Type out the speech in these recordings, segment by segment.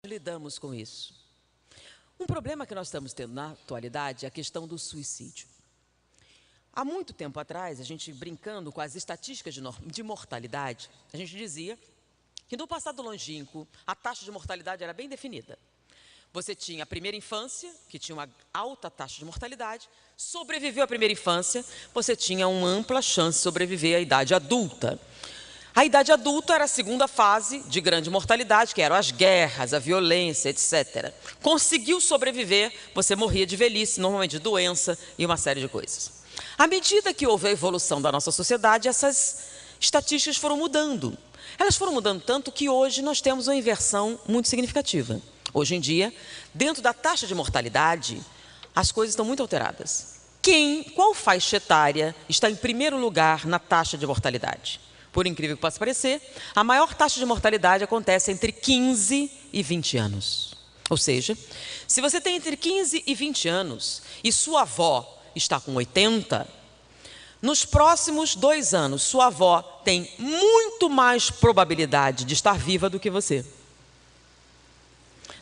lidamos com isso? Um problema que nós estamos tendo na atualidade é a questão do suicídio. Há muito tempo atrás, a gente brincando com as estatísticas de mortalidade, a gente dizia que no passado longínquo a taxa de mortalidade era bem definida. Você tinha a primeira infância, que tinha uma alta taxa de mortalidade, sobreviveu à primeira infância, você tinha uma ampla chance de sobreviver à idade adulta. A idade adulta era a segunda fase de grande mortalidade, que eram as guerras, a violência, etc. Conseguiu sobreviver, você morria de velhice, normalmente de doença e uma série de coisas. À medida que houve a evolução da nossa sociedade, essas estatísticas foram mudando. Elas foram mudando tanto que hoje nós temos uma inversão muito significativa. Hoje em dia, dentro da taxa de mortalidade, as coisas estão muito alteradas. Qual faixa etária está em primeiro lugar na taxa de mortalidade? Por incrível que possa parecer, a maior taxa de mortalidade acontece entre 15 e 20 anos. Ou seja, se você tem entre 15 e 20 anos e sua avó está com 80, nos próximos 2 anos, sua avó tem muito mais probabilidade de estar viva do que você.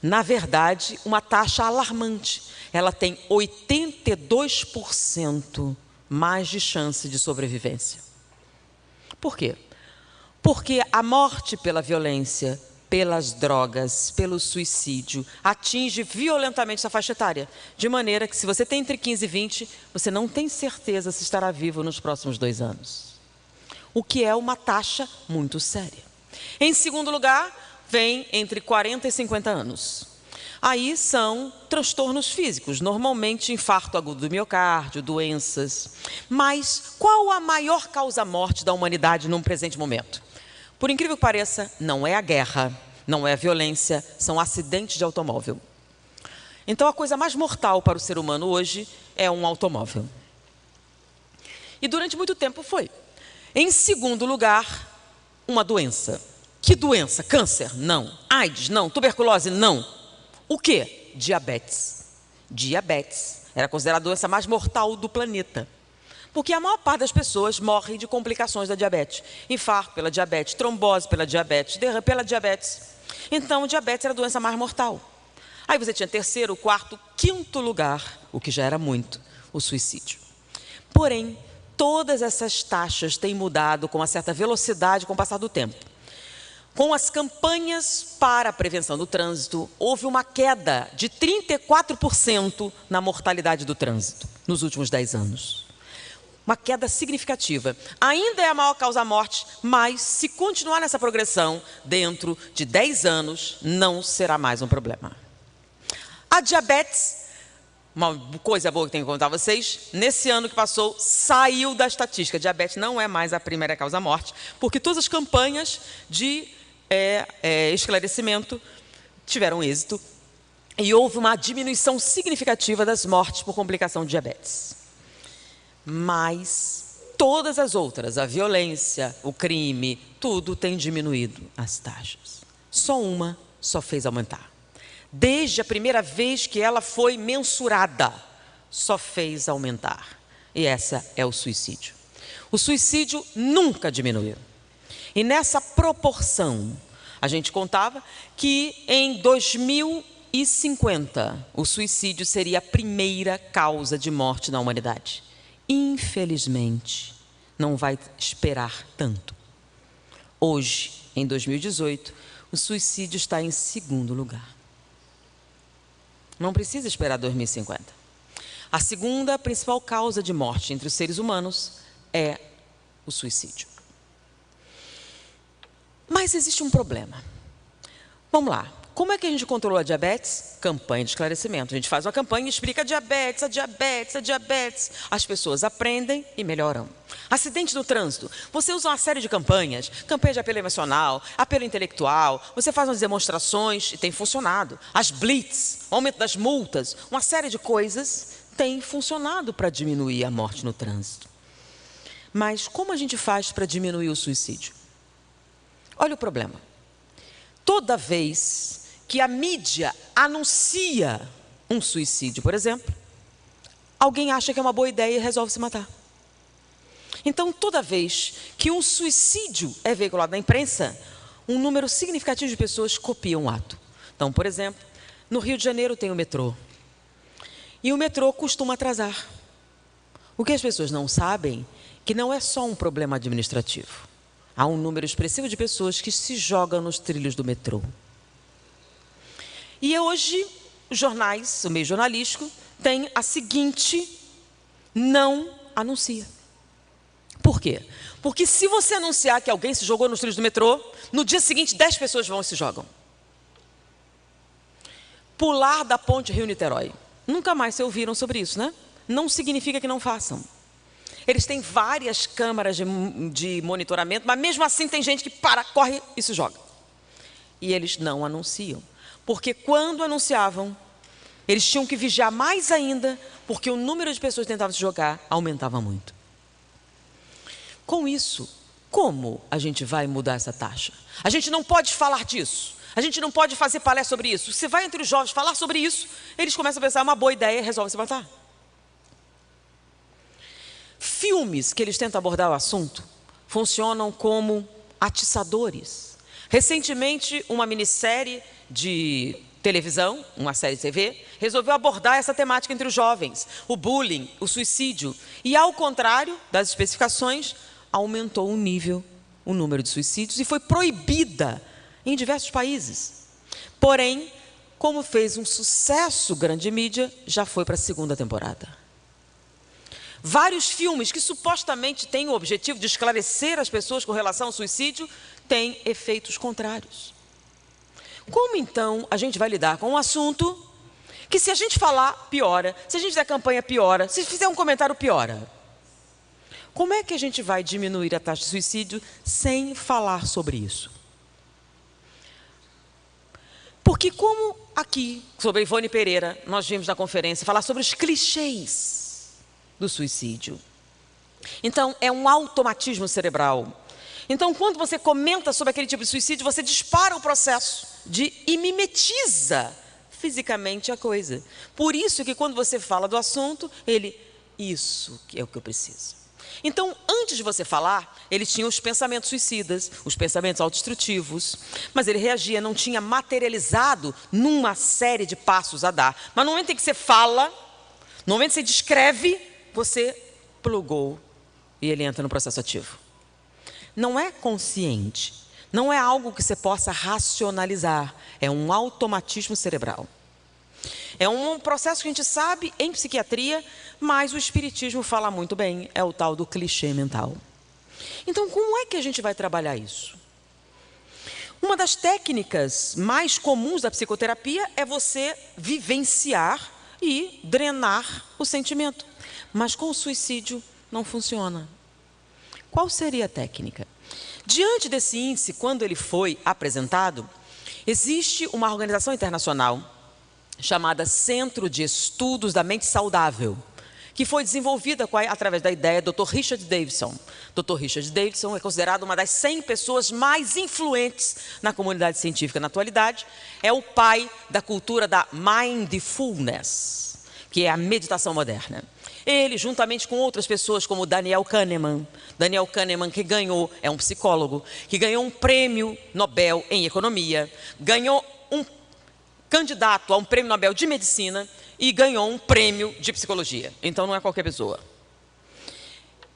Na verdade, uma taxa alarmante. Ela tem 82% mais de chance de sobrevivência. Por quê? Porque a morte pela violência, pelas drogas, pelo suicídio, atinge violentamente essa faixa etária. De maneira que se você tem entre 15 e 20, você não tem certeza se estará vivo nos próximos 2 anos. O que é uma taxa muito séria. Em segundo lugar, vem entre 40 e 50 anos. Aí são transtornos físicos, normalmente infarto agudo do miocárdio, doenças. Mas qual a maior causa-morte da humanidade num presente momento? Por incrível que pareça, não é a guerra, não é a violência, são acidentes de automóvel. Então a coisa mais mortal para o ser humano hoje é um automóvel. E durante muito tempo foi. Em segundo lugar, uma doença. Que doença? Câncer? Não. AIDS? Não. Tuberculose? Não. O quê? Diabetes. Diabetes era considerada a doença mais mortal do planeta. Porque a maior parte das pessoas morrem de complicações da diabetes. Infarto pela diabetes, trombose pela diabetes, derrame pela diabetes. Então, o diabetes era a doença mais mortal. Aí você tinha terceiro, quarto, quinto lugar, o que já era muito, o suicídio. Porém, todas essas taxas têm mudado com uma certa velocidade com o passar do tempo. Com as campanhas para a prevenção do trânsito, houve uma queda de 34% na mortalidade do trânsito nos últimos 10 anos. Uma queda significativa. Ainda é a maior causa-morte, mas se continuar nessa progressão, dentro de 10 anos, não será mais um problema. A diabetes, uma coisa boa que tenho que contar a vocês, nesse ano que passou, saiu da estatística. Diabetes não é mais a primeira causa-morte, porque todas as campanhas de esclarecimento tiveram êxito e houve uma diminuição significativa das mortes por complicação de diabetes. Mas todas as outras, a violência, o crime, tudo tem diminuído as taxas. Só uma só fez aumentar. Desde a primeira vez que ela foi mensurada, só fez aumentar. E essa é o suicídio. O suicídio nunca diminuiu. E nessa proporção, a gente contava que em 2050, o suicídio seria a primeira causa de morte na humanidade. Infelizmente, não vai esperar tanto. Hoje, em 2018, o suicídio está em segundo lugar. Não precisa esperar 2050. A segunda principal causa de morte entre os seres humanos é o suicídio. Mas existe um problema. Vamos lá. Como é que a gente controlou a diabetes? Campanha de esclarecimento. A gente faz uma campanha e explica a diabetes, a diabetes, a diabetes. As pessoas aprendem e melhoram. Acidente no trânsito. Você usa uma série de campanhas. Campanha de apelo emocional, apelo intelectual. Você faz umas demonstrações e tem funcionado. As blitz, aumento das multas. Uma série de coisas tem funcionado para diminuir a morte no trânsito. Mas como a gente faz para diminuir o suicídio? Olha o problema. Toda vez que a mídia anuncia um suicídio, por exemplo, alguém acha que é uma boa ideia e resolve se matar. Então, toda vez que um suicídio é veiculado na imprensa, um número significativo de pessoas copiam o ato. Então, por exemplo, no Rio de Janeiro tem o metrô. E o metrô costuma atrasar. O que as pessoas não sabem é que não é só um problema administrativo. Há um número expressivo de pessoas que se jogam nos trilhos do metrô. E hoje, os jornais, o meio jornalístico, tem a seguinte: não anuncia. Por quê? Porque se você anunciar que alguém se jogou nos trilhos do metrô, no dia seguinte 10 pessoas vão e se jogam. Pular da ponte Rio-Niterói. Nunca mais se ouviram sobre isso, né? Não significa que não façam. Eles têm várias câmaras de monitoramento, mas mesmo assim tem gente que para, corre e se joga. E eles não anunciam. Porque quando anunciavam, eles tinham que vigiar mais ainda, porque o número de pessoas que tentavam se jogar aumentava muito. Com isso, como a gente vai mudar essa taxa? A gente não pode falar disso. A gente não pode fazer palestra sobre isso. Se vai entre os jovens falar sobre isso, eles começam a pensar, é uma boa ideia, e resolvem se matar. Filmes que eles tentam abordar o assunto funcionam como atiçadores. Recentemente, uma minissérie de televisão, uma série de TV, resolveu abordar essa temática entre os jovens, o bullying, o suicídio. E, ao contrário das especificações, aumentou o número de suicídios e foi proibida em diversos países. Porém, como fez um sucesso grande mídia, já foi para a segunda temporada. Vários filmes que supostamente têm o objetivo de esclarecer as pessoas com relação ao suicídio têm efeitos contrários. Como então a gente vai lidar com um assunto que, se a gente falar, piora, se a gente fizer campanha, piora, se fizer um comentário, piora? Como é que a gente vai diminuir a taxa de suicídio sem falar sobre isso? Porque como aqui, sobre Ivone Pereira, nós vimos na conferência falar sobre os clichês do suicídio. Então, é um automatismo cerebral. Então, quando você comenta sobre aquele tipo de suicídio, você dispara o processo e mimetiza fisicamente a coisa. Por isso que quando você fala do assunto, isso que é o que eu preciso. Então, antes de você falar, ele tinha os pensamentos suicidas, os pensamentos autodestrutivos, mas ele reagia, não tinha materializado numa série de passos a dar. Mas no momento em que você fala, no momento em que você descreve, você plugou e ele entra no processo ativo. Não é consciente, não é algo que você possa racionalizar, é um automatismo cerebral. É um processo que a gente sabe em psiquiatria, mas o espiritismo fala muito bem, é o tal do clichê mental. Então, como é que a gente vai trabalhar isso? Uma das técnicas mais comuns da psicoterapia é você vivenciar e drenar o sentimento. Mas com o suicídio não funciona. Qual seria a técnica? Diante desse índice, quando ele foi apresentado, existe uma organização internacional chamada Centro de Estudos da Mente Saudável, que foi desenvolvida através da ideia do Dr. Richard Davidson. Dr. Richard Davidson é considerado uma das 100 pessoas mais influentes na comunidade científica na atualidade. É o pai da cultura da mindfulness, que é a meditação moderna. Ele, juntamente com outras pessoas como Daniel Kahneman, que ganhou, é um psicólogo, que ganhou um prêmio Nobel em economia, ganhou um candidato a um prêmio Nobel de medicina e ganhou um prêmio de psicologia. Então não é qualquer pessoa.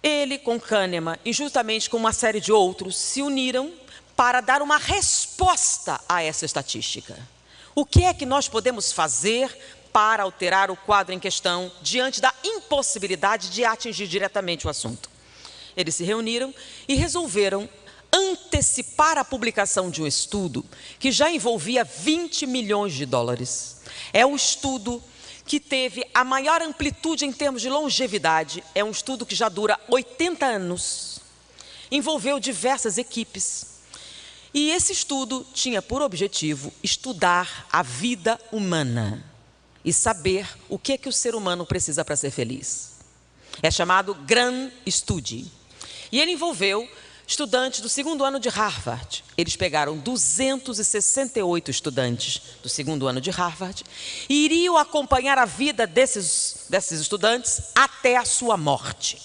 Ele, com Kahneman e justamente com uma série de outros, se uniram para dar uma resposta a essa estatística. O que é que nós podemos fazer para alterar o quadro em questão diante da impossibilidade de atingir diretamente o assunto? Eles se reuniram e resolveram antecipar a publicação de um estudo que já envolvia 20 milhões de dólares. É o estudo que teve a maior amplitude em termos de longevidade. É um estudo que já dura 80 anos. Envolveu diversas equipes. E esse estudo tinha por objetivo estudar a vida humana e saber o que é que o ser humano precisa para ser feliz. É chamado Grand Study. E ele envolveu estudantes do segundo ano de Harvard. Eles pegaram 268 estudantes do segundo ano de Harvard e iriam acompanhar a vida desses estudantes até a sua morte.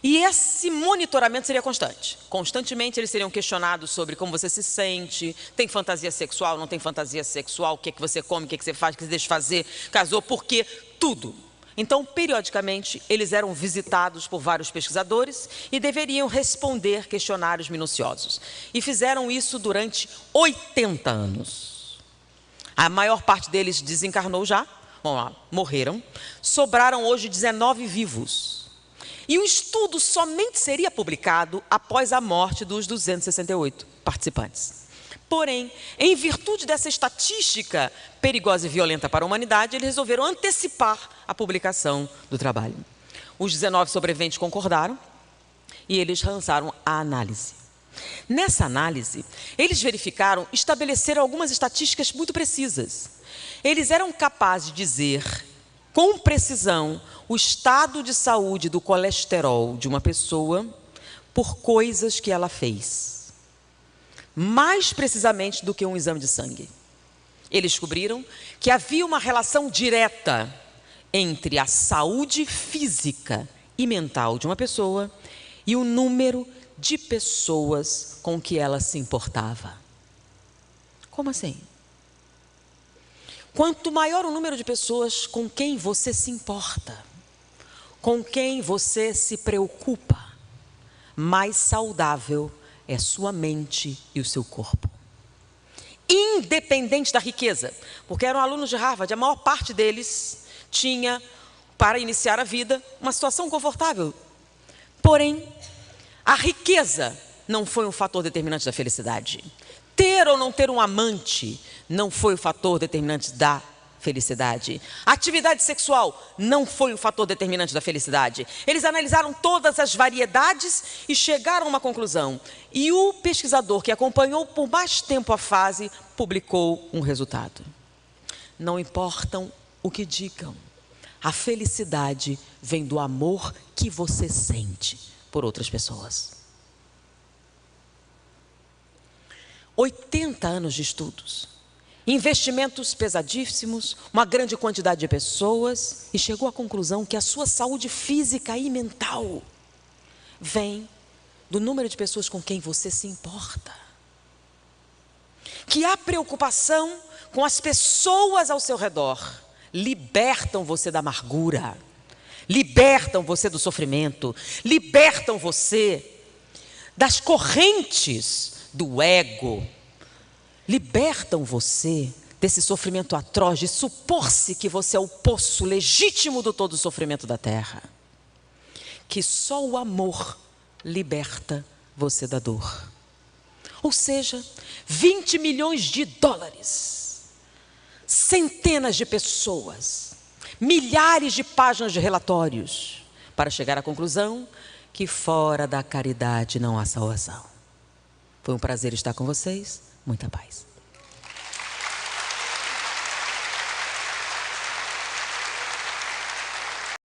E esse monitoramento seria constante. Constantemente eles seriam questionados sobre como você se sente, tem fantasia sexual, não tem fantasia sexual, o que é que você come, o que é que você faz, o que você deixa de fazer, casou, por quê, tudo. Então, periodicamente, eles eram visitados por vários pesquisadores e deveriam responder questionários minuciosos. E fizeram isso durante 80 anos. A maior parte deles desencarnou já, morreram. Sobraram hoje 19 vivos. E o estudo somente seria publicado após a morte dos 268 participantes. Porém, em virtude dessa estatística perigosa e violenta para a humanidade, eles resolveram antecipar a publicação do trabalho. Os 19 sobreviventes concordaram e eles lançaram a análise. Nessa análise, eles verificaram, estabeleceram algumas estatísticas muito precisas. Eles eram capazes de dizer, com precisão, o estado de saúde do colesterol de uma pessoa por coisas que ela fez. Mais precisamente do que um exame de sangue. Eles descobriram que havia uma relação direta entre a saúde física e mental de uma pessoa e o número de pessoas com que ela se importava. Como assim? Quanto maior o número de pessoas com quem você se importa, com quem você se preocupa, mais saudável é sua mente e o seu corpo. Independente da riqueza, porque eram alunos de Harvard, a maior parte deles tinha, para iniciar a vida, uma situação confortável. Porém, a riqueza não foi um fator determinante da felicidade. Ter ou não ter um amante não foi o fator determinante da felicidade. A atividade sexual não foi o fator determinante da felicidade. Eles analisaram todas as variedades e chegaram a uma conclusão. E o pesquisador que acompanhou por mais tempo a fase publicou um resultado. Não importam o que digam, a felicidade vem do amor que você sente por outras pessoas. 80 anos de estudos, investimentos pesadíssimos, uma grande quantidade de pessoas, e chegou à conclusão que a sua saúde física e mental vem do número de pessoas com quem você se importa. Que a preocupação com as pessoas ao seu redor libertam você da amargura, libertam você do sofrimento, libertam você das correntes do ego, libertam você desse sofrimento atroz de supor-se que você é o poço legítimo do todo o sofrimento da terra. Que só o amor liberta você da dor. Ou seja, 20 milhões de dólares, centenas de pessoas, milhares de páginas de relatórios, para chegar à conclusão que fora da caridade não há salvação. Foi um prazer estar com vocês. Muita paz.